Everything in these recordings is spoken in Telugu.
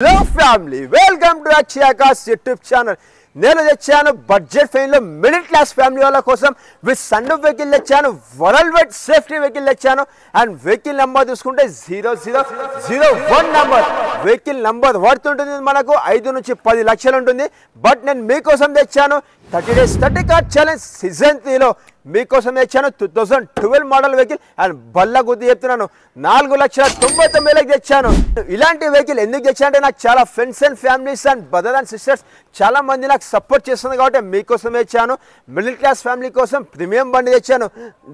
Hello family, welcome to Akshayaka's YouTube channel. నేను తెచ్చాను budget friendly middle class family వాళ్ళ కోసం విత్ సన్రూఫ్ వెహికల్ తెచ్చాను, వరల్డ్ వైడ్ సేఫ్టీ వెహికల్ తెచ్చాను. అండ్ వెహికల్ నెంబర్ చూసుకుంటే 0001 నెంబర్. వెహికల్ నెంబర్ వర్త్ ఉంటుంది మనకు 5 నుంచి 10 లక్షలు ఉంటుంది. బట్ నేను మీకోసం తెచ్చాను 30 days 30 కార్ ఛాలెంజ్ సీజన్ 3లో మీకోసం తెచ్చాను 2012 మోడల్ వెహికల్. అండ్ బల్ల గుద్ది చెప్తున్నాను 4,99,000 తెచ్చాను. ఇలాంటి వెహికల్ ఎందుకు తెచ్చానంటే నాకు చాలా friends and families and brother and sisters చాలా మంది నాకు సపోర్ట్ చేస్తుంది కాబట్టి మీకోసం తెచ్చాను. మిడిల్ క్లాస్ ఫ్యామిలీ కోసం ప్రీమియం బండి తెచ్చాను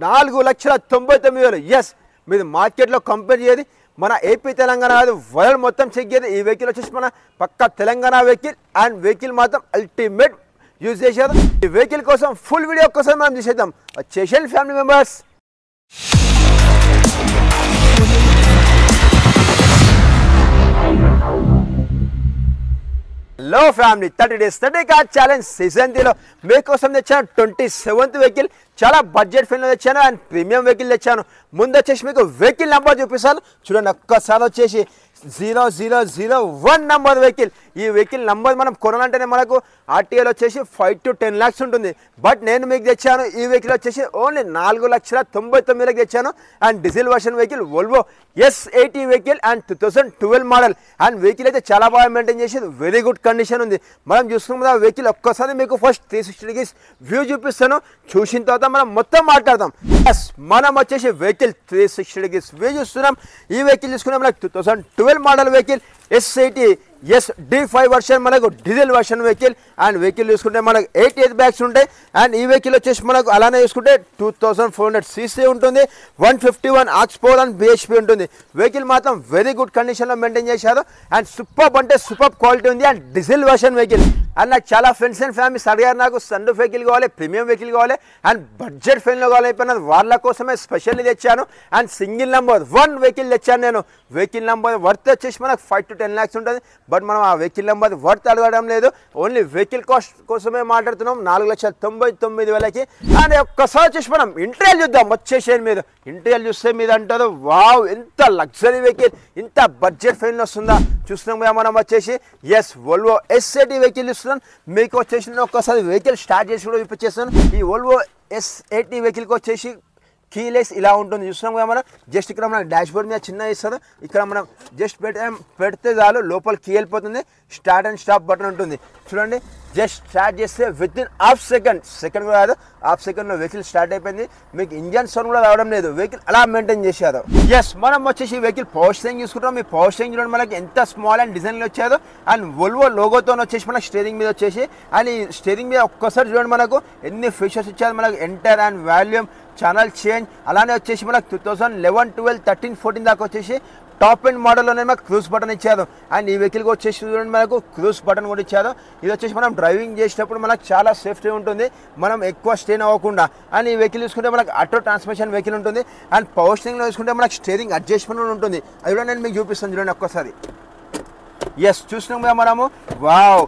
4,99,000. ఎస్, మీరు మార్కెట్లో కంపేర్ చేయదు మన ఏపీ తెలంగాణ కాదు, వరల్డ్ మొత్తం చెక్ చేయదు. ఈ వెహికల్ వచ్చేసి మన పక్క తెలంగాణ వెహికల్. అండ్ వెహికల్ మాత్రం అల్టిమేట్ యూజ్ చేశారు. ఈ వెహికల్ కోసం ఫుల్ వీడియో కోసం మనం చూసేద్దాం. వచ్చేసాను family members. Hello family, 30 days 30 car challenge season 3లో మీకోసం తెచ్చాను 27th వెహికల్. చాలా బడ్జెట్ ఫ్రెండ్లో తెచ్చాను అండ్ ప్రీమియం వెహికల్ తెచ్చాను. ముందు వచ్చేసి మీకు వెహికల్ నెంబర్ చూపిస్తాను చూడండి. ఒక్కసారి వచ్చేసి 0001 నెంబర్ వెహికల్. ఈ వెహికల్ నెంబర్ మనం కొనాలంటేనే మనకు ఆర్టీఏలో వచ్చేసి 5 to 10 lakhs ఉంటుంది. బట్ నేను మీకు తెచ్చాను ఈ వెహికల్ వచ్చేసి ఓన్లీ 4,99,000 తెచ్చాను. And diesel version vehicle Volvo S80 vehicle and 2012 model. And vehicle అయితే చాలా బాగా మెయింటైన్ చేసేది, వెరీ గుడ్ కండిషన్ ఉంది. మనం చూసుకున్న వెహికల్ ఒక్కసారి మీకు ఫస్ట్ 360 degrees వ్యూ చూపిస్తాను. చూసిన తర్వాత మనం మొత్తం మాట్లాడదాం. ఎస్, మనం వచ్చేసి వెహికల్ 360 degrees వ్యూ చూస్తున్నాం. ఈ వెహికల్ చూసుకున్నాం మనకు 2012 model vehicle S80 D5 version మనకు diesel version vehicle. And vehicle చూసుకుంటే మనకు 8 ఎయిర్ బ్యాగ్స్ ఉంటాయి. అండ్ ఈ వెహికల్ వచ్చేసి మనకు అలానే చూసుకుంటే 2400 cc ఉంటుంది, 151 horsepower అండ్ BHP ఉంటుంది. వెహికల్ మాత్రం వెరీ గుడ్ కండిషన్లో మెయింటైన్ చేశారు. అండ్ సూపర్ అంటే సూపర్ క్వాలిటీ ఉంది. And diesel version vehicle. And నాకు చాలా ఫ్రెండ్స్ అండ్ ఫ్యామిలీస్ అడిగారు నాకు సన్రూఫ్ వెహికల్ కావాలి, ప్రీమియం వెహికల్ కావాలి అండ్ బడ్జెట్ ఫ్రెండ్లో కావాలి అయిపోయినది. వాళ్ళ కోసమే స్పెషల్లీ తెచ్చాను. అండ్ సింగిల్ నెంబర్ 1 వెహికల్ తెచ్చాను నేను. వెహికల్ నెంబర్ వర్త్ వచ్చేసి మనకు 5 to 10 lakhs ఉంటుంది. బట్ మనం ఆ వెహికల్ నెంబర్ వర్త్ అడగడం లేదు, ఓన్లీ వెహికల్ కాస్ట్ కోసమే మాట్లాడుతున్నాం 4,99,000కి. అండ్ ఒక్కసారి వచ్చేసి మనం ఇంటీరియర్ చూద్దాం. వచ్చేసి మీరు ఇంటీరియర్ చూస్తే మీద అంటారు వావ్ ఎంత లగ్జరీ వెహికల్, ఇంత బడ్జెట్ ఫ్రెండ్లో వస్తుందా చూస్తున్నాం కదా. మనం వచ్చేసి ఎస్ వోల్వో S80 వెహికల్ చూస్తున్నాం. మీకు వచ్చేసి ఒక్కసారి వెహికల్ స్టార్ట్ చేసి కూడా చూపించేస్తాను. ఈ వోల్వో S80 వెహికల్కి వచ్చేసి కీలెస్ ఇలా ఉంటుంది చూస్తున్నాం కదా. మనం జస్ట్ ఇక్కడ మనం డాష్ బోర్డ్ మీద చిన్న ఇస్తారు, ఇక్కడ మనం జస్ట్ పెడితే చాలు లోపల కీ వెళ్ళిపోతుంది. స్టార్ట్ అండ్ స్టాప్ బటన్ ఉంటుంది చూడండి. జస్ట్ స్టార్ట్ చేస్తే విత్ ఇన్ హాఫ్ సెకండ్ కూడా కాదు, హాఫ్ సెకండ్లో వెహికల్ స్టార్ట్ అయిపోయింది. మీకు ఇంజన్ సౌండ్ కూడా రావడం లేదు, వెహికల్ అలా మెయింటైన్ చేశారు. ఎస్, మనం వచ్చేసి వెహికల్ పవర్ స్టీరింగ్ చూసుకుంటాం. మీ పవర్ స్టీరింగ్ చూడండి మనకి ఎంత స్మాల్ అండ్ డిజైన్లో వచ్చారు. అండ్ వోల్వో లోగోతో వచ్చేసి మనకి స్టీరింగ్ మీద వచ్చేసి. అండ్ ఈ స్టీరింగ్ మీద ఒక్కసారి చూడండి మనకు ఎన్ని ఫీచర్స్ ఇచ్చారు. మనకు enter and volume, channel change, అలానే వచ్చేసి మనకు 2011, 12, 13, 14 దాకా వచ్చేసి టాప్ ఎండ్ మోడల్లోనే మనకు క్రూజ్ బటన్ ఇచ్చారు. అండ్ ఈ వెహికల్కి వచ్చేసి చూడండి మనకు క్రూజ్ బటన్ కూడా ఇచ్చారు. ఇది వచ్చేసి మనం డ్రైవింగ్ చేసేటప్పుడు మనకు చాలా సేఫ్టీ ఉంటుంది, మనం ఎక్కువ స్ట్రెయిన్ అవ్వకుండా. అండ్ ఈ వెహికల్ చూసుకుంటే మనకు ఆటో ట్రాన్స్మిషన్ వెహికల్ ఉంటుంది. అండ్ పవర్ స్టీరింగ్లో చూసుకుంటే మనకు స్టీరింగ్ అడ్జస్ట్మెంట్ ఉంటుంది. అది కూడా నేను మీకు చూపిస్తాను చూడండి ఒక్కసారి. ఎస్, చూసినాం కదా మనము వావ్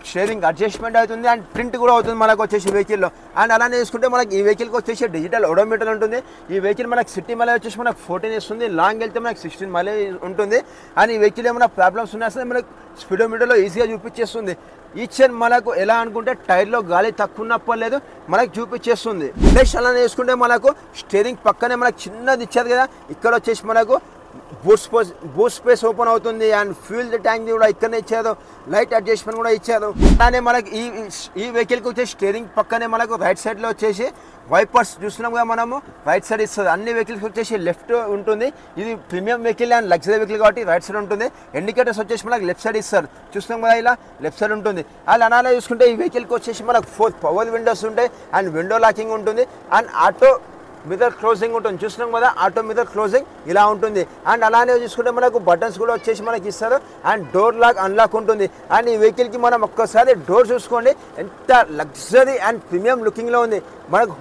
షేరింగ్ అడ్జస్ట్మెంట్ అవుతుంది అండ్ ప్రింట్ కూడా అవుతుంది మనకు వచ్చేసి వెహికల్లో. అండ్ అలానే చూసుకుంటే మనకి ఈ వెహికల్కి వచ్చేసి డిజిటల్ ఓడోమీటర్ ఉంటుంది. ఈ వెహికల్ మనకి సిటీ మైలేజ్ వచ్చేసి మనకు 14 ఇస్తుంది, లాంగ్ వెళ్తే మనకి 16 మైలేజ్ ఉంటుంది. అండ్ ఈ వెహికల్ ఏమైనా ప్రాబ్లమ్స్ ఉన్నాయో మనకి స్పీడోమీటర్లో ఈజీగా చూపించేస్తుంది. ఈచ్ అండ్ మనకు ఎలా అనుకుంటే టైర్లో గాలి తక్కువ ఉన్నప్పుడు లేదు మనకు చూపించేస్తుంది. నెక్స్ట్ అలానే చూసుకుంటే మనకు స్టీరింగ్ పక్కనే మనకు చిన్నది ఇచ్చారు కదా, ఇక్కడ వచ్చేసి మనకు బూట్ స్పేస్ ఓపెన్ అవుతుంది. అండ్ ఫ్యూల్ ట్యాంక్ కూడా ఇక్కడనే ఇచ్చారు, లైట్ అడ్జస్ట్మెంట్ కూడా ఇచ్చారు. అలానే మనకి ఈ వెహికల్కి వచ్చేసి స్టీరింగ్ పక్కనే మనకు రైట్ సైడ్లో వచ్చేసి వైపర్స్ చూస్తున్నాం కదా మనము, రైట్ సైడ్ ఇస్తుంది. అన్ని వెహికల్స్ వచ్చేసి లెఫ్ట్ ఉంటుంది. ఇది premium vehicle and luxury vehicle కాబట్టి రైట్ సైడ్ ఉంటుంది. ఇండికేటర్స్ వచ్చేసి మనకు లెఫ్ట్ సైడ్ ఇస్తారు చూస్తున్నాం కదా, ఇలా లెఫ్ట్ సైడ్ ఉంటుంది. అలా అలానే చూసుకుంటే ఈ వెహికల్కి వచ్చేసి మనకు 4 పవర్ విండోస్ ఉంటాయి అండ్ విండో లాకింగ్ ఉంటుంది. అండ్ ఆటో మిర్రర్ క్లోజింగ్ ఉంటుంది చూస్తున్నాం కదా, ఆటో మిర్రర్ క్లోజింగ్ ఇలా ఉంటుంది. అండ్ అలానే చూసుకుంటే మనకు బటన్స్ కూడా వచ్చేసి మనకి ఇస్తారు. అండ్ డోర్ లాక్ అన్లాక్ ఉంటుంది. అండ్ ఈ వెహికల్కి మనం ఒక్కసారి డోర్ చూసుకోండి ఎంత లగ్జరీ అండ్ ప్రీమియం లుకింగ్లో ఉంది. మనకు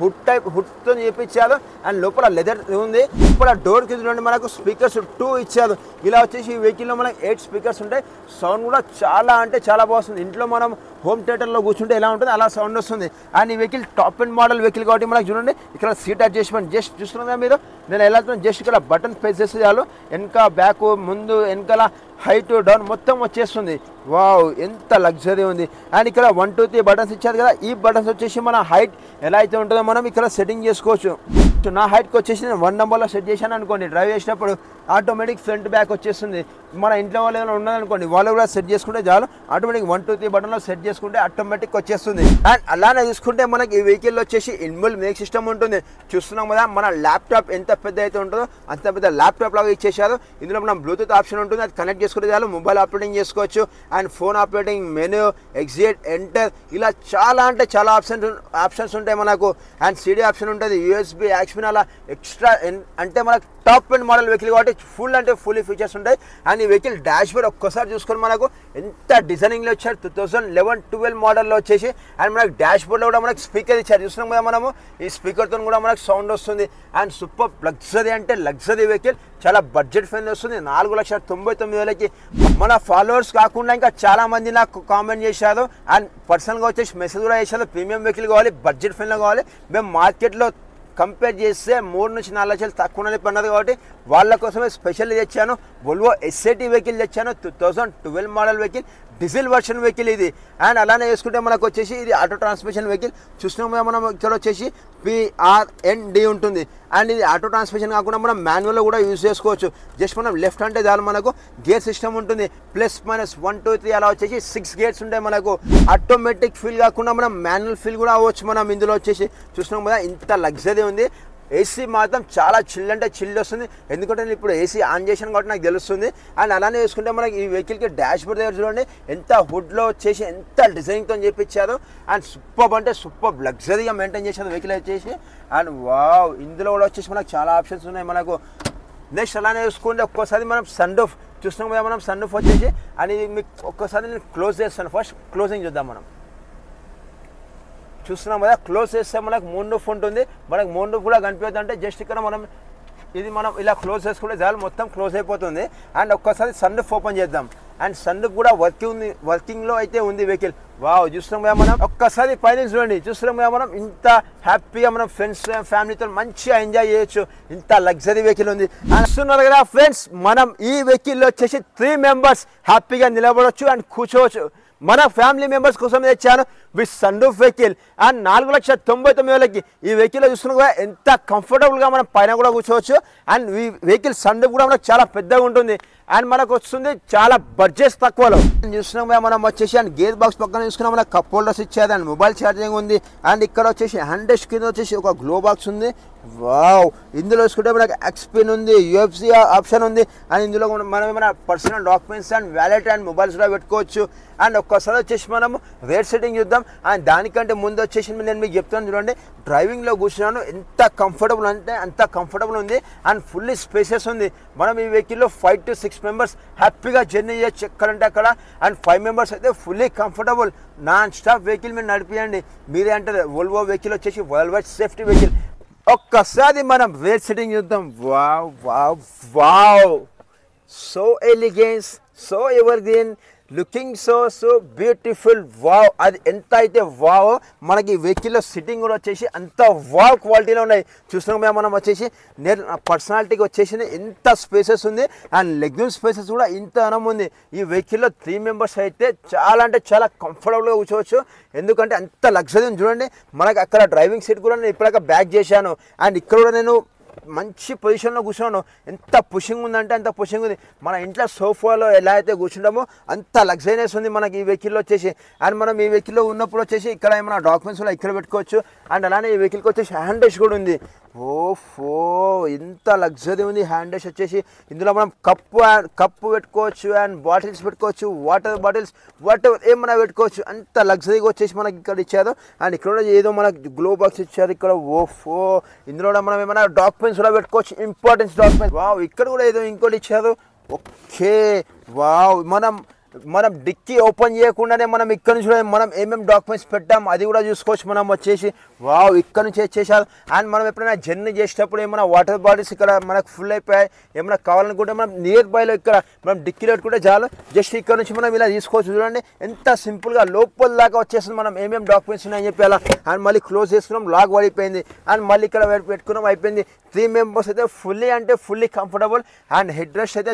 హుడ్తో చేపించారు అండ్ లోపల లెదర్ ఉంది. ఇప్పుడు ఆ డోర్కి చూడండి మనకు స్పీకర్స్ 2 ఇచ్చారు. ఇలా వచ్చేసి ఈ వెహికల్లో మనకు 8 స్పీకర్స్ ఉంటాయి. సౌండ్ కూడా చాలా అంటే చాలా బాగుంది. ఇంట్లో మనం హోమ్ థియేటర్లో కూర్చుంటే ఎలా ఉంటుంది అలా సౌండ్ వస్తుంది. అండ్ ఈ vehicle top end model vehicle కాబట్టి మనకు చూడండి ఇక్కడ సీట్ అడ్జస్ట్మెంట్ జస్ట్ చూస్తున్నారా మీరు, నేను ఎలా జస్ట్ ఇక్కడ బటన్ ప్రెస్ చేస్తే చాలు వెనక బ్యాక్ ముందు వెనకాల హైట్ డౌన్ మొత్తం వచ్చేస్తుంది. వావ్ ఎంత లగ్జరీ ఉంది. అండ్ ఇక్కడ 1 2 3 బటన్స్ ఇచ్చారు కదా, ఈ బటన్స్ వచ్చేసి మన హైట్ ఎలా అయితే ఉంటుందో మనం ఇక్కడ సెట్టింగ్ చేసుకోవచ్చు. నా హైట్కి వచ్చేసి నేను 1 నెంబర్లో సెట్ చేశాను అనుకోండి, డ్రైవ్ చేసినప్పుడు ఆటోమేటిక్ ఫ్రంట్ బ్యాక్ వచ్చేస్తుంది. మన ఇంట్లో వాళ్ళు ఏమైనా ఉన్నదనుకోండి, వాళ్ళు కూడా సెట్ చేసుకుంటే చాలు ఆటోమేటిక్ 1 2 3 బటన్లో సెట్ చేసుకుంటే ఆటోమేటిక్ వచ్చేస్తుంది. అండ్ అలానే చూసుకుంటే మనకి ఈ వెహికల్లో వచ్చేసి ఇన్బుల్ మ్యూజిక్ సిస్టమ్ ఉంటుంది. చూస్తున్నాం కదా, మన ల్యాప్టాప్ ఎంత పెద్ద అయితే ఉంటుందో అంత పెద్ద ల్యాప్టాప్ లాగా ఇచ్చేసారు. ఇందులో మనం బ్లూటూత్ ఆప్షన్ ఉంటుంది, అది కనెక్ట్ చేసుకుంటే చాలు మొబైల్ ఆపరేటింగ్ చేసుకోవచ్చు. And phone operating, menu, exit, enter ఇలా చాలా అంటే చాలా ఆప్షన్స్ ఉంటాయి మనకు. అండ్ సిడి ఆప్షన్ ఉంటుంది, యూఎస్బి, యాక్స్పిన్ అలా ఎక్స్ట్రా అంటే మనకు టాప్ అండ్ మోడల్ వెహికల్ కాబట్టి ఫుల్ అంటే ఫుల్ ఫీచర్స్ ఉంటాయి. అండ్ ఈ వెహికల్ డాష్ బోర్డ్ ఒక్కసారి చూసుకొని మనకు ఎంత డిజైనింగ్లో వచ్చారు 2011-12 మోడల్లో వచ్చేసి. అండ్ మనకు డాష్ బోర్డ్లో కూడా మనకు స్పీకర్ ఇచ్చారు. చూస్తున్నాం కదా మనము, ఈ స్పీకర్తో కూడా మనకు సౌండ్ వస్తుంది. అండ్ సూపర్ లగ్జరీ అంటే లగ్జరీ వెహికల్, చాలా బడ్జెట్ ఫ్రెండ్లీ వస్తుంది. 4,99,000కి. మన ఫాలోవర్స్ కాకుండా ఇంకా చాలా మంది నాకు కామెంట్ చేశారు అండ్ పర్సనల్గా వచ్చేసి మెసేజ్ కూడా చేశారు, ప్రీమియం వెహికల్ కావాలి, బడ్జెట్ ఫ్రెండ్లో కావాలి. మేము మార్కెట్లో కంపేర్ చేస్తే 3 నుంచి 4 లక్షలు తక్కువనే పడినది కాబట్టి వాళ్ళ కోసమే స్పెషల్ తెచ్చాను. వోల్వో ఎస్ఐటి వెహికల్ తెచ్చాను, 2012 model vehicle, diesel version vehicle ఇది. అండ్ అలానే వేసుకుంటే మనకు వచ్చేసి ఇది ఆటో ట్రాన్స్మిషన్ వెహికల్. చూస్తున్నాం మనం ఇక్కడ వచ్చేసి PRND ఉంటుంది. అండ్ ఇది ఆటో ట్రాన్స్మిషన్ కాకుండా మనం మాన్యువల్లో కూడా యూజ్ చేసుకోవచ్చు. జస్ట్ మనం లెఫ్ట్ అంటే దాని మనకు గేర్ సిస్టమ్ ఉంటుంది, ప్లస్ మైనస్ 1 2 3 అలా వచ్చేసి 6 గేర్స్ ఉంటాయి మనకు. ఆటోమేటిక్ ఫీల్ కాకుండా మనం మాన్యువల్ ఫీల్ కూడా అవ్వచ్చు మనం ఇందులో వచ్చేసి. చూస్తున్నాం కదా ఇంత లగ్జరీ ఉంది. ఏసీ మాత్రం చాలా చిల్ అంటే చిల్ వస్తుంది, ఎందుకంటే నేను ఇప్పుడు ఏసీ ఆన్ చేశాను కాబట్టి నాకు తెలుస్తుంది. అండ్ అలానే వేసుకుంటే మనకి ఈ వెహికల్కి డాష్ బోర్డ్ దగ్గర చూడండి ఎంత హుడ్లో వచ్చేసి ఎంత డిజైన్తో చేపించారు. అండ్ సూపర్ అంటే సూపర్ లగ్జరీగా మెయింటైన్ చేశారు వెహికల్ వచ్చేసి. అండ్ వావ్ ఇందులో కూడా వచ్చేసి మనకు చాలా ఆప్షన్స్ ఉన్నాయి మనకు. నెక్స్ట్ అలానే చూసుకుంటే ఒక్కోసారి మనం సన్ రూఫ్ చూస్తున్నాం కదా, మనం సన్ రూఫ్ వచ్చేసి అని మీకు ఒక్కోసారి నేను క్లోజ్ చేస్తాను. ఫస్ట్ క్లోజింగ్ చూద్దాం మనం. చూస్తున్నాం కదా, క్లోజ్ చేస్తే మనకు మూన్ రూఫ్ ఉంటుంది. మనకు మూన్ రూఫ్ కూడా కనిపించదు అంటే జస్ట్ ఇక్కడ మనం ఇది మనం ఇలా క్లోజ్ చేసుకుంటే చాలు మొత్తం క్లోజ్ అయిపోతుంది. అండ్ ఒక్కసారి సన్ రూఫ్ ఓపెన్ చేద్దాం. అండ్ సన్ రూఫ్ కూడా వర్కింగ్లో అయితే ఉంది వెహికల్. వావ్ చూస్తున్నాం కదా మనం, ఒక్కసారి పైన చూడండి. చూస్తున్నాం కదా మనం ఇంత హ్యాపీగా మనం ఫ్రెండ్స్ ఫ్యామిలీతో మంచిగా ఎంజాయ్ చేయొచ్చు, ఇంత లగ్జరీ వెహికల్ ఉంది. చూస్తున్నారు కదా ఫ్రెండ్స్, మనం ఈ వెహికల్లో వచ్చేసి 3 మెంబర్స్ హ్యాపీగా నిలబడవచ్చు అండ్ కూర్చోవచ్చు. మన ఫ్యామిలీ మెంబర్స్ కోసం తెచ్చాను with sunroof vehicle. And 4,99,000కి ఈ వెహికల్ చూస్తున్నా ఎంత కంఫర్టబుల్గా మనం పైన కూడా కూర్చోవచ్చు. అండ్ ఈ వెహికల్ సన్ రూఫ్ కూడా మనకు చాలా పెద్దగా ఉంటుంది. అండ్ మనకు వస్తుంది చాలా బడ్జెట్ తక్కువలో. చూస్తున్నాం మనం వచ్చేసి అండ్ గేర్ బాక్స్ పక్కన చూసుకున్నాం మనకు కప్ హోల్డర్స్ ఇచ్చేది. అండ్ మొబైల్ ఛార్జింగ్ ఉంది. అండ్ ఇక్కడ వచ్చేసి హ్యాండ్ డెస్క్ కింద వచ్చేసి ఒక గ్లో బాక్స్ ఉంది. వావ్ ఇందులో చూసుకుంటే మనకు ఎక్స్పిన్ ఉంది, UFC ఆప్షన్ ఉంది. అండ్ ఇందులో మనం ఏమైనా personal documents and wallet and mobiles కూడా పెట్టుకోవచ్చు. అండ్ ఒక్కసారి వచ్చేసి మనము రేట్ సెట్టింగ్ చూద్దాం. అండ్ దానికంటే ముందు వచ్చేసి నేను మీకు చెప్తాను చూడండి, డ్రైవింగ్లో కూర్చున్నాను ఎంత కంఫర్టబుల్ అంటే అంత కంఫర్టబుల్ ఉంది. అండ్ ఫుల్లీ స్పేసెస్ ఉంది. మనం ఈ వెహికల్లో 5 to 6 మెంబర్స్ హ్యాపీగా జర్నీ చేయొచ్చు ఎక్కడంటే అక్కడ. అండ్ 5 మెంబర్స్ అయితే fully comfortable non stop vehicle మీరు నడిపియండి. మీరే అంటారు వోల్వో వెహికల్ వచ్చేసి వరల్డ్ వైడ్ సేఫ్టీ వెహికల్. ఒక్కసారి మనం రేట్ సెట్టింగ్ చూద్దాం. Wow wow wow so elegance, so evergreen, looking so beautiful. Wow అది ఎంత అయితే వావ్ మనకి వెహికల్లో సిట్టింగ్ కూడా వచ్చేసి అంత వావ్ క్వాలిటీలో ఉన్నాయి. చూస్తున్నాం మనం వచ్చేసి నేను పర్సనాలిటీకి వచ్చేసి ఎంత స్పేసెస్ ఉంది. అండ్ లెగ్యూమ్ స్పేసెస్ కూడా ఇంత అనం ఉంది. ఈ వెహికల్లో 3 మెంబర్స్ అయితే చాలా అంటే చాలా కంఫర్టబుల్గా కూర్చోవచ్చు, ఎందుకంటే అంత లగ్జరీ ఉంది. చూడండి మనకి అక్కడ డ్రైవింగ్ సీట్ కూడా నేను ఇప్పటిదాకా బ్యాక్ చేశాను. అండ్ ఇక్కడ కూడా నేను మంచి పొజిషన్లో కూర్చున్నాను. ఎంత పుషింగ్ ఉందంటే అంత పుషింగ్ ఉంది. మన ఇంట్లో సోఫాలో ఎలా అయితే కూర్చుంటామో అంత లగ్జరీనెస్ ఉంది మనకి ఈ వెహికల్లో వచ్చేసి. అండ్ మనం ఈ వెహికల్లో ఉన్నప్పుడు వచ్చేసి ఇక్కడ ఏమైనా డాక్యుమెంట్స్ కూడా ఇక్కడ పెట్టుకోవచ్చు. అండ్ అలానే ఈ వెహికల్కి వచ్చేసి హ్యాండ్ రెస్ట్ కూడా ఉంది. ఓఫో ఎంత లగ్జరీ ఉంది హ్యాండ్ రెస్ట్ వచ్చేసి. ఇందులో మనం కప్పు పెట్టుకోవచ్చు అండ్ బాటిల్స్ పెట్టుకోవచ్చు, వాటర్ బాటిల్స్ ఏమైనా పెట్టుకోవచ్చు. అంత లగ్జరీగా వచ్చేసి మనకి ఇక్కడ ఇచ్చారు. అండ్ ఇక్కడ కూడా ఏదో మనకి గ్లో బాక్స్ ఇచ్చారు ఇక్కడ. ఓఫో ఇందులో కూడా మనం ఏమైనా డాక్యుమెంట్స్ కూడా పెట్టుకోవచ్చు, ఇంపార్టెన్స్ డాక్యుమెంట్స్. వావ్ ఇక్కడ కూడా ఏదో ఇంకోటి ఇచ్చారు. ఓకే వావ్ మనం మనం డిక్కీ ఓపెన్ చేయకుండానే మనం ఇక్కడ నుంచి మనం ఏమేమి డాక్యుమెంట్స్ పెట్టాం అది కూడా చూసుకోవచ్చు. మనం వచ్చేసి వావ్ ఇక్కడ నుంచి వచ్చేసారు. అండ్ మనం ఎప్పుడైనా జర్నీ చేసేటప్పుడు ఏమైనా వాటర్ బాటిల్స్ ఇక్కడ మనకు ఫుల్ అయిపోయాయి, ఏమైనా కావాలనుకుంటే మనం నియర్ బైలో ఇక్కడ మనం డిక్కీలో పెట్టుకుంటే చాలు. జస్ట్ ఇక్కడ నుంచి మనం ఇలా తీసుకోవచ్చు. చూడండి ఎంత సింపుల్గా లోపల దాకా వచ్చేస్తుంది. మనం ఏమేమి డాక్యుమెంట్స్ ఉన్నాయని చెప్పి అలా అండ్ మళ్ళీ క్లోజ్ చేసుకున్నాం, లాక్ పడిపోయింది. అండ్ మళ్ళీ ఇక్కడ పెట్టుకున్నాం, అయిపోయింది. 3 మెంబర్స్ అయితే fully comfortable. And head rest అయితే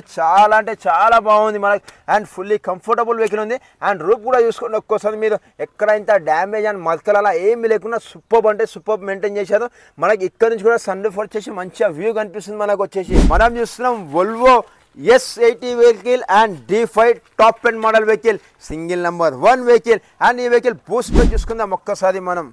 చాలా బాగుంది మనకి. అండ్ ఫుల్లీ కంఫర్టబుల్ వెహికల్ ఉంది. అండ్ రూప్ కూడా చూసుకోండి ఒక్కోసారి మీరు ఎక్కడ ఇంత డ్యామేజ్ అండ్ మరకలు అలా ఏమీ లేకుండా సూపర్ మెయింటైన్ చేశారు. మనకి ఇక్కడ నుంచి కూడా సన్ రూఫ్ వచ్చేసి మంచిగా వ్యూ కనిపిస్తుంది. మనకు వచ్చేసి మనం చూస్తున్నాం Volvo S80 vehicle and D5 top end model vehicle, single number 1 vehicle. And ఈ వెహికల్ బూస్ట్ పే చూసుకుందాం ఒక్కసారి మనం.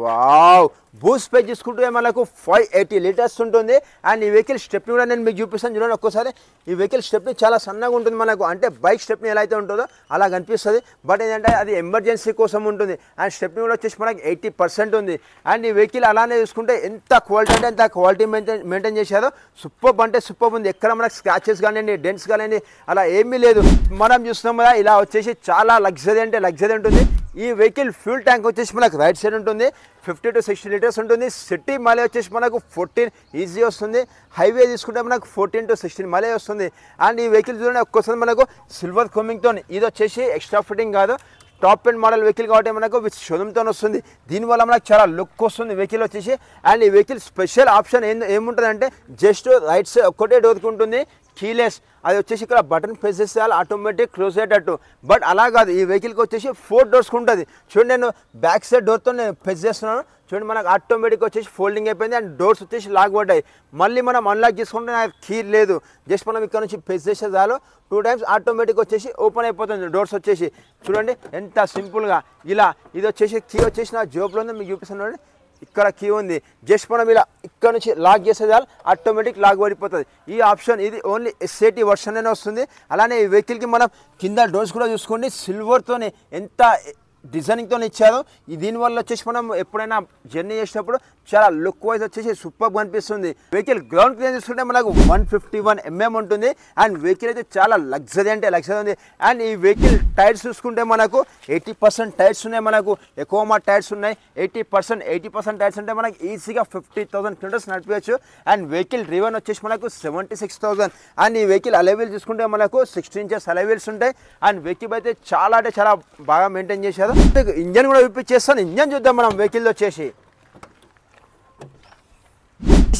వావ్ బూస్ట్ పే చూసుకుంటే మనకు 580 లీటర్స్ ఉంటుంది. అండ్ ఈ వెహికల్ స్టెప్ని కూడా నేను మీకు చూపిస్తాను. చూడండి ఒక్కసారి ఈ వెహికల్ స్టెప్ని చాలా సన్నగా ఉంటుంది మనకు. అంటే బైక్ స్టెప్ని ఎలా అయితే ఉంటుందో అలా కనిపిస్తుంది. బట్ ఏంటంటే అది ఎమర్జెన్సీ కోసం ఉంటుంది. అండ్ స్టెప్ని కూడా వచ్చేసి మనకి 80% ఉంది. అండ్ ఈ వెహికల్ అలానే చూసుకుంటే ఎంత క్వాలిటీ అంటే ఎంత క్వాలిటీ మెయింటైన్ చేశారో సూపర్ ఉంది. ఎక్కడ మనకు స్క్రాచెస్ కానివ్వండి, డెంట్స్ కానివ్వండి అలా ఏమీ లేదు. మనం చూస్తున్నాం కదా ఇలా వచ్చేసి చాలా లగ్జరీ ఉంటుంది. ఈ వెహికల్ ఫ్యూల్ ట్యాంక్ వచ్చేసి మనకు రైట్ సైడ్ ఉంటుంది. 50 to 60 లీటర్స్ ఉంటుంది. సిటీ మైలేజ్ వచ్చేసి మనకు 14 ఈజీ వస్తుంది. హైవే తీసుకుంటే మనకు 14 to 16 మైలేజ్ వస్తుంది. అండ్ ఈ వెహికల్ చూడండి ఒక్కోసారి మనకు సిల్వర్ కోమింగ్తో, ఇది వచ్చేసి ఎక్స్ట్రా ఫిట్టింగ్ కాదు, టాప్ ఎండ్ మోడల్ వెహికల్ కాబట్టి మనకు విత్ షోరూమ్తో వస్తుంది. దీనివల్ల మనకు చాలా లుక్ వస్తుంది వెహికల్ వచ్చేసి. అండ్ ఈ వెహికల్ స్పెషల్ ఆప్షన్ ఏముంటుంది అంటే జస్ట్ రైట్ సైడ్ ఒక్కటే డోర్కి ఉంటుంది, కీలెస్. అది వచ్చేసి ఇక్కడ బటన్ ప్రెస్ చేస్తే ఆటోమేటిక్ క్లోజ్ అయ్యేటట్టు. బట్ అలా కాదు, ఈ వెహికల్కి వచ్చేసి 4 డోర్స్ ఉంటుంది. చూడండి నేను బ్యాక్ సైడ్ డోర్తో నేను ప్రెస్ చేస్తున్నాను. చూడండి మనకు ఆటోమేటిక్ వచ్చేసి ఫోల్డింగ్ అయిపోయింది. అండ్ డోర్స్ వచ్చేసి లాక్ పడ్డాయి. మళ్ళీ మనం అన్లాక్ చేసుకుంటే నాకు కీ లేదు. జస్ట్ మనం ఇక్కడ నుంచి ప్రెస్ చేస్తే చాలు 2 times ఆటోమేటిక్ వచ్చేసి ఓపెన్ అయిపోతుంది డోర్స్ వచ్చేసి. చూడండి ఎంత సింపుల్గా ఇలా. ఇది వచ్చేసి కీ వచ్చేసి నా జోబ్లో ఉంది, మీకు చూపిస్తున్నాను. ఇక్కడ కీ ఉంది. జస్ట్ మనం ఇలా ఇక్కడ నుంచి లాక్ చేసే చాలు ఆటోమేటిక్ లాక్ పడిపోతుంది. ఈ ఆప్షన్ ఇది ఓన్లీ S80 వర్షన్ అనే వస్తుంది. అలానే ఈ వెహికల్కి మనం కింద డోర్స్ కూడా చూసుకోండి, సిల్వర్తోనే ఎంత డిజైనింగ్తో ఇచ్చారు. దీనివల్ల వచ్చేసి మనం ఎప్పుడైనా జర్నీ చేసినప్పుడు చాలా లుక్ వైజ్ వచ్చేసి సూపర్గా అనిపిస్తుంది. వెహికల్ గ్రౌండ్ క్లియర్ చూసుకుంటే మనకు 151 mm ఉంటుంది. అండ్ వెహికల్ అయితే చాలా లగ్జరీ ఉంది. అండ్ ఈ వెహికల్ టైర్స్ చూసుకుంటే మనకు 80% టైర్స్ ఉన్నాయి. మనకు ఎక్కువ టైర్స్ ఉన్నాయి. 80% టైర్స్ అంటే మనకు ఈజీగా 50,000 కిలోమీటర్స్ నడిపేయచ్చు. అండ్ వెహికల్ రివన్ వచ్చేసి మనకు 76,000. అండ్ ఈ వెహికల్ అలైవీల్స్ చూసుకుంటే మనకు 16 inches అలైవీల్స్ ఉంటాయి. అండ్ వెహికల్ అయితే చాలా బాగా మెయింటైన్ చేశారు. ఇంజన్ కూడా చూపించేస్తాను. ఇంజన్ చూద్దాం మనం వెహికల్ వచ్చేసి.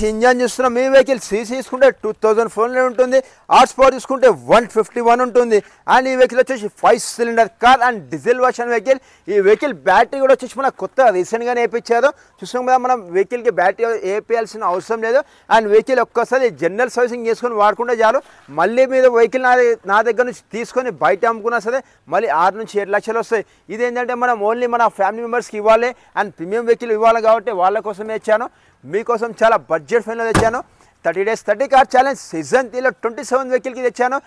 ఇంజన్ చూస్తున్నాం. ఈ వెహికల్ సీసీ తీసుకుంటే 2400 ఉంటుంది. హార్స్ పవర్ తీసుకుంటే 151 ఉంటుంది. అండ్ ఈ వెహికల్ వచ్చేసి 5 cylinder car and diesel version vehicle. ఈ వెహికల్ బ్యాటరీ కూడా వచ్చేసి మన కొత్త రీసెంట్గానే వేయించారు. చూసాం కదా మనం వెహికల్కి బ్యాటరీ వేయాల్సిన అవసరం లేదు. అండ్ వెహికల్ ఒక్కసారి జనరల్ సర్వీసింగ్ చేసుకొని వాడుకుంటే చాలు. మళ్ళీ మీరు వెహికల్ నా దగ్గర నుంచి తీసుకొని బయట అమ్ముకున్నా సరే మళ్ళీ 6 నుంచి 7 లక్షలు వస్తాయి. ఇదేంటంటే మనం ఓన్లీ మన ఫ్యామిలీ మెంబర్స్కి ఇవ్వాలి అండ్ ప్రీమియం వెహికల్ ఇవ్వాలి కాబట్టి వాళ్ళ కోసమే ఇచ్చాను. మీకోసం చాలా బడ్జెట్ ఫైన్లో తెచ్చాను. 30 days 30 car ఛాలెంజ్ సీజన్ 3లో 27 వెహికల్కి తెచ్చాను.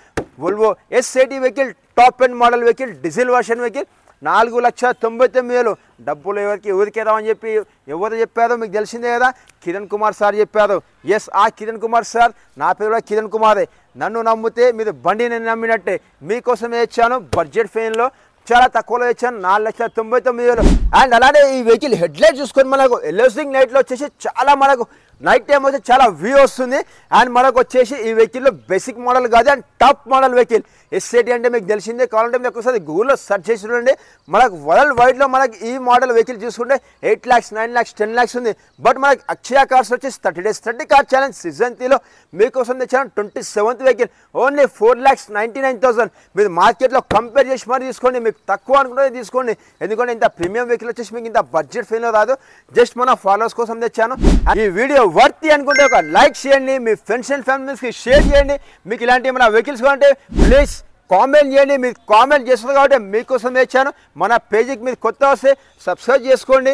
Volvo S80 vehicle top end model vehicle diesel version vehicle 4,99,000. డబ్బులు ఊరికే రావని చెప్పి ఎవరు చెప్పారో మీకు తెలిసిందే కదా, కిరణ్ కుమార్ సార్ చెప్పారు. ఎస్ ఆ కిరణ్ కుమార్ సార్, నా పేరు కూడా కిరణ్ కుమారే. నన్ను నమ్మితే మీరు బండిని నమ్మినట్టే. మీకోసమే ఇచ్చాను బడ్జెట్ ఫైన్లో. చాలా తక్కువలో ఇచ్చాను, 4,99,000. అండ్ అలానే ఈ వెహికల్ హెడ్ లైట్ చూసుకొని మనకు ఎల్లోసింగ్ లైట్లో వచ్చేసి చాలా మనకు నైట్ టైం వచ్చి చాలా వ్యూ వస్తుంది. అండ్ మనకు వచ్చేసి ఈ వెహికల్లో బేసిక్ మోడల్ కాదు and top model vehicle. S80 అంటే మీకు తెలిసిందే. కావాలంటే మీరు ఒకసారి గూగుల్లో సెర్చ్ చేసి చూడండి. మనకు వరల్డ్ వైడ్లో మనకి ఈ మోడల్ వెహికల్ చూసుకుంటే 8 lakhs, 9 lakhs, 10 lakhs ఉంది. బట్ మనకి అక్షయ కార్స్ వచ్చేసి 30 days 30 car ఛాలెంజ్ సీజన్ 3లో మీకోసం తెచ్చాను 27th వెహికల్ ఓన్లీ 4,99,000. మీరు మార్కెట్లో కంపేర్ చేసి మరి తీసుకోండి. మీకు తక్కువ అనుకుంటే తీసుకోండి. ఎందుకంటే ఇంత ప్రీమియం వెహికల్ వచ్చేసి మీకు ఇంత బడ్జెట్ ఫైన్లో రాదు. జస్ట్ మన ఫాలోవర్స్ కోసం తెచ్చాను. ఈ వీడియో వర్తి అనుకుంటే ఒక లైక్ చేయండి, మీ ఫ్రెండ్స్ అండ్ ఫ్యామిలీస్కి షేర్ చేయండి. మీకు ఇలాంటి మన వెహికల్స్ కావాలంటే ప్లీజ్ కామెంట్ చేయండి. మీరు కామెంట్ చేస్తున్నారు కాబట్టి మీకోసం తెచ్చాను. మన పేజీకి మీరు కొత్త వస్తే సబ్స్క్రైబ్ చేసుకోండి.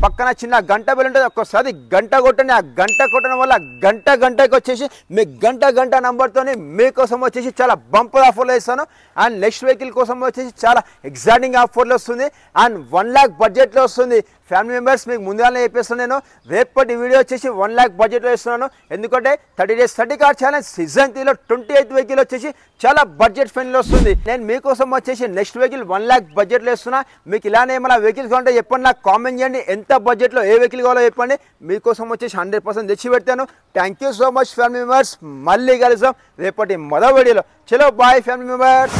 పక్కన చిన్న గంట బెల్ ఉంటుంది, ఒక్కసారి గంట కొట్టండి. ఆ గంట కొట్టడం వల్ల గంటకి వచ్చేసి మీ గంట నంబర్తోని మీకోసం వచ్చేసి చాలా బంపర్ ఆఫర్లో ఇస్తాను. అండ్ నెక్స్ట్ వెహికల్ కోసం వచ్చేసి చాలా ఎగ్జైటింగ్ ఆఫర్లో వస్తుంది అండ్ 1 lakh బడ్జెట్లో వస్తుంది. ఫ్యామిలీ మెంబర్స్ మీకు ముందుగానే చెప్పేస్తాను, నేను రేపటి వీడియో వచ్చేసి 1 lakh బడ్జెట్లో ఇస్తున్నాను. ఎందుకంటే 30 days 30 car ఛాలెంజ్ సీజన్ 3లో 28th వెహికల్ వచ్చేసి చాలా బడ్జెట్ ఫ్రెండ్లో వస్తుంది. నేను మీకోసం వచ్చేసి నెక్స్ట్ వెహికల్ 1 lakh బడ్జెట్లో ఇస్తున్నా. మీకు ఇలానే ఏమైనా వెహికల్స్ కావాలంటే చెప్పండి, నాకు కామెంట్ చేయండి. ఎంత బడ్జెట్లో ఏ వెహికల్ కావాలో చెప్పండి, మీకోసం వచ్చేసి 100% తెచ్చి పెడతాను. Thank you so much family members. మళ్ళీ కలుద్దాం రేపటి మొదటి వీడియోలో. చలో బాయ్ ఫ్యామిలీ మెంబర్స్.